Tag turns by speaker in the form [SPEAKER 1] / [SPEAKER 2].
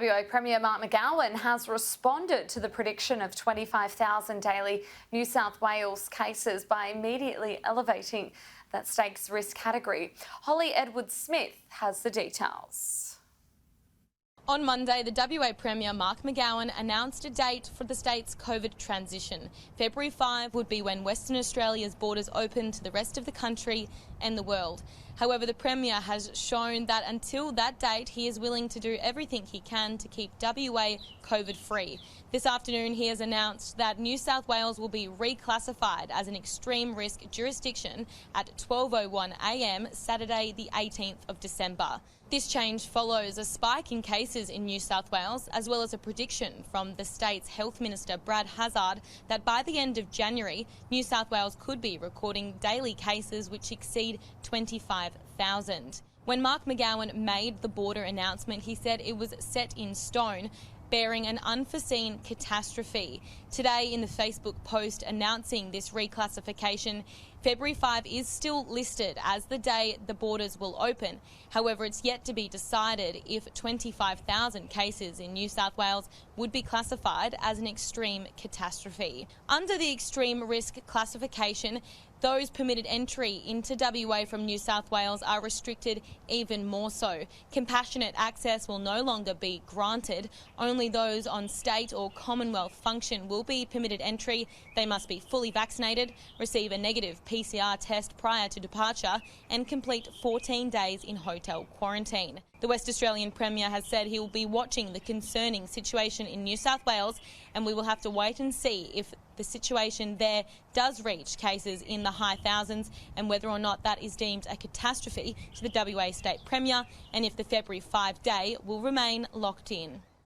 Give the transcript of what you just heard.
[SPEAKER 1] WA Premier Mark McGowan has responded to the prediction of 25,000 daily New South Wales cases by immediately elevating that state's risk category. Holly Edwards-Smith has the details.
[SPEAKER 2] On Monday, the WA Premier Mark McGowan announced a date for the state's COVID transition. February 5 would be when Western Australia's borders open to the rest of the country and the world. However, the Premier has shown that until that date, he is willing to do everything he can to keep WA COVID-free. This afternoon, he has announced that New South Wales will be reclassified as an extreme risk jurisdiction at 12:01 a.m. Saturday, the 18th of December. This change follows a spike in cases in New South Wales, as well as a prediction from the state's Health Minister Brad Hazzard that by the end of January, New South Wales could be recording daily cases which exceed 25,000. When Mark McGowan made the border announcement, he said it was set in stone, bearing an unforeseen catastrophe. Today, in the Facebook post announcing this reclassification, February 5 is still listed as the day the borders will open. However, it's yet to be decided if 25,000 cases in New South Wales would be classified as an extreme catastrophe. Under the extreme risk classification, those permitted entry into WA from New South Wales are restricted even more so. Compassionate access will no longer be granted. Only those on state or Commonwealth function will be permitted entry. They must be fully vaccinated, receive a negative PCR test prior to departure and complete 14 days in hotel quarantine. The West Australian Premier has said he will be watching the concerning situation in New South Wales, and we will have to wait and see if the situation there does reach cases in the high thousands and whether or not that is deemed a catastrophe to the WA State Premier, and if the February 5 day will remain locked in.